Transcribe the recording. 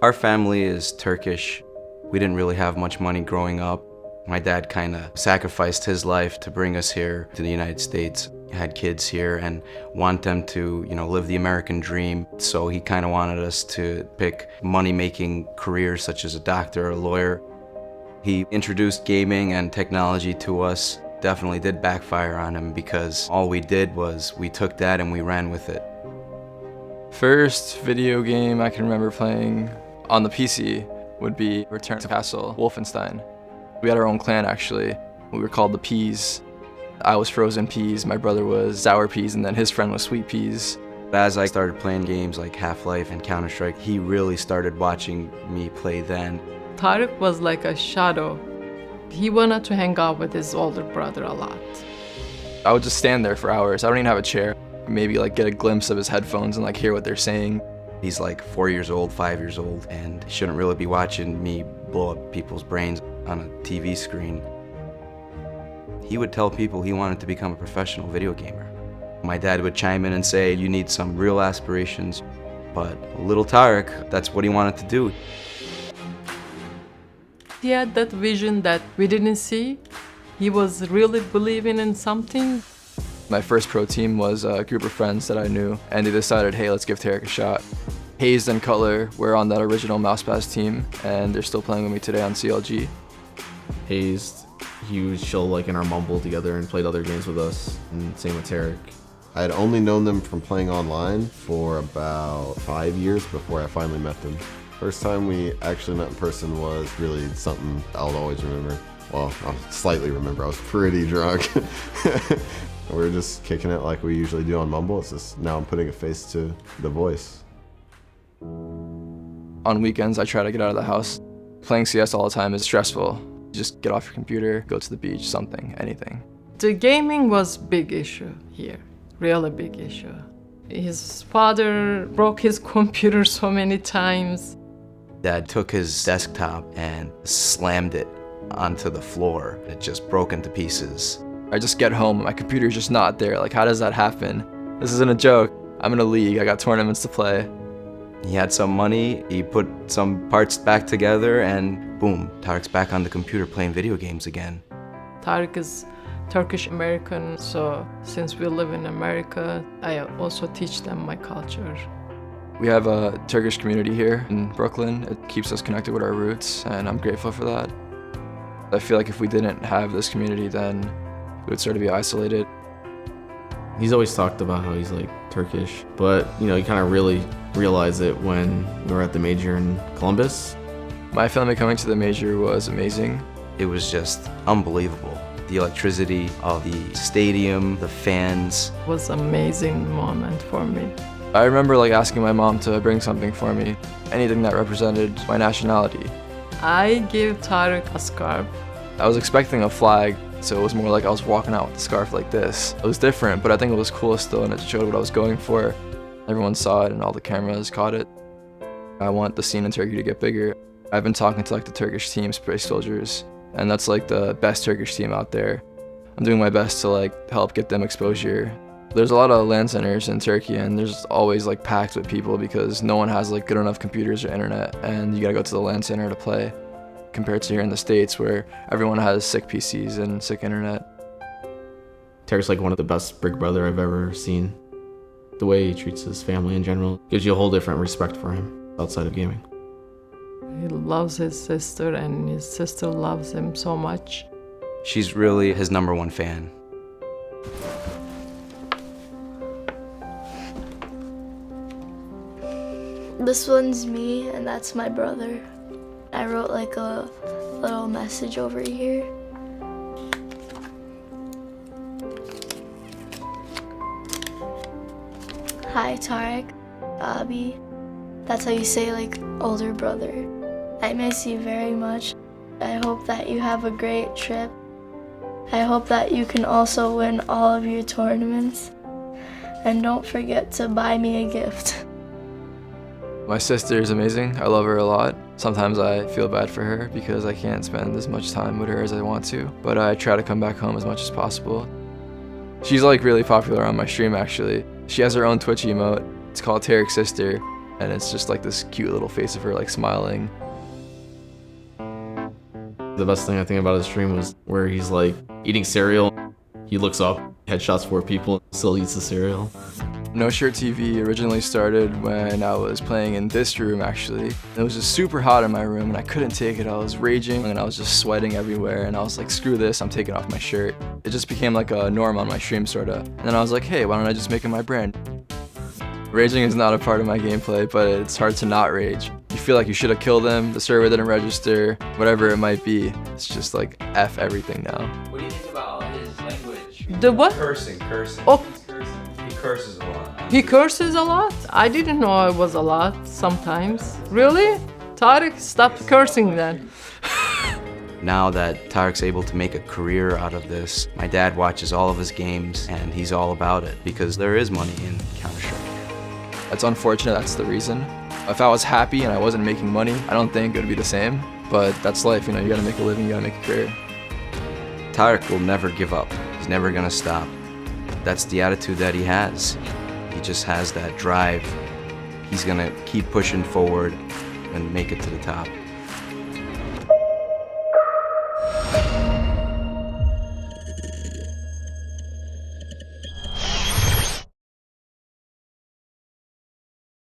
Our family is Turkish. We didn't really have much money growing up. My dad kind of sacrificed his life to bring us here to the United States. He had kids here and want them to, live the American dream. So he kind of wanted us to pick money-making careers such as a doctor or a lawyer. He introduced gaming and technology to us. Definitely did backfire on him because all we did was we took that and we ran with it. First video game I can remember playing on the PC would be Return to Castle, Wolfenstein. We had our own clan actually. We were called the Peas. I was frozen peas, my brother was sour peas, and then his friend was sweet peas. As I started playing games like Half-Life and Counter-Strike, he really started watching me play then. Tarik was like a shadow. He wanted to hang out with his older brother a lot. I would just stand there for hours. I don't even have a chair. Maybe get a glimpse of his headphones and hear what they're saying. He's 4 years old, 5 years old, and he shouldn't really be watching me blow up people's brains on a TV screen. He would tell people he wanted to become a professional video gamer. My dad would chime in and say, you need some real aspirations. But little Tarik, that's what he wanted to do. He had that vision that we didn't see. He was really believing in something. My first pro team was a group of friends that I knew, and they decided, hey, let's give Tarik a shot. Hazed and Cutler were on that original Mousepass team, and they're still playing with me today on CLG. Hazed, he would chill in our mumble together and played other games with us, and same with Tarik. I had only known them from playing online for about 5 years before I finally met them. First time we actually met in person was really something I'll always remember. Well, I'll slightly remember. I was pretty drunk. We were just kicking it like we usually do on Mumble. It's just now I'm putting a face to the voice. On weekends, I try to get out of the house. Playing CS all the time is stressful. Just get off your computer, go to the beach, something, anything. The gaming was big issue here, really big issue. His father broke his computer so many times. Dad took his desktop and slammed it onto the floor. It just broke into pieces. I just get home, my computer's just not there. How does that happen? This isn't a joke. I'm in a league, I got tournaments to play. He had some money, he put some parts back together, and boom, Tarik's back on the computer playing video games again. Tarik is Turkish American, so since we live in America, I also teach them my culture. We have a Turkish community here in Brooklyn. It keeps us connected with our roots, and I'm grateful for that. I feel like if we didn't have this community, then we would sort of be isolated. He's always talked about how he's Turkish, but you kind of really realize it when we were at the major in Columbus. My family coming to the major was amazing. It was just unbelievable. The electricity of the stadium, the fans. It was an amazing moment for me. I remember asking my mom to bring something for me, anything that represented my nationality. I gave Tarik a scarf. I was expecting a flag, so it was more I was walking out with the scarf like this. It was different, but I think it was cool still, and it showed what I was going for. Everyone saw it and all the cameras caught it. I want the scene in Turkey to get bigger. I've been talking to the Turkish team, Space Soldiers, and that's the best Turkish team out there. I'm doing my best to help get them exposure. There's a lot of LAN centers in Turkey, and there's always packed with people because no one has good enough computers or internet, and you gotta go to the LAN center to play. Compared to here in the States where everyone has sick PCs and sick internet. Tarik's one of the best big brother I've ever seen. The way he treats his family in general gives you a whole different respect for him outside of gaming. He loves his sister, and his sister loves him so much. She's really his #1 fan. This one's me, and that's my brother. I wrote a little message over here. Hi Tarik, Abi. That's how you say older brother. I miss you very much. I hope that you have a great trip. I hope that you can also win all of your tournaments. And don't forget to buy me a gift. My sister is amazing. I love her a lot. Sometimes I feel bad for her because I can't spend as much time with her as I want to, but I try to come back home as much as possible. She's really popular on my stream actually. She has her own Twitch emote. It's called Tarik's Sister. And it's just like this cute little face of her like smiling. The best thing I think about his stream was where he's like eating cereal. He looks up, headshots 4 people, still eats the cereal. No Shirt TV originally started when I was playing in this room actually. It was just super hot in my room and I couldn't take it. I was raging and I was just sweating everywhere and I was like, screw this, I'm taking off my shirt. It just became like a norm on my stream sorta. And then I was like, hey, why don't I just make it my brand? Raging is not a part of my gameplay, but it's hard to not rage. You feel like you should have killed him, the server didn't register, whatever it might be. It's just like F everything now. What do you think about his language? The what? Cursing. Oh, He curses a lot. he curses a lot? I didn't know it was a lot sometimes. Really? Tarik, stop cursing then. Now that Tarik's able to make a career out of this, my dad watches all of his games and he's all about it because there is money in Counter-Strike. That's unfortunate, that's the reason. If I was happy and I wasn't making money, I don't think it would be the same. But that's life, you know, you gotta make a living, you gotta make a career. Tarik will never give up. He's never gonna stop. That's the attitude that he has. He just has that drive. He's gonna keep pushing forward and make it to the top.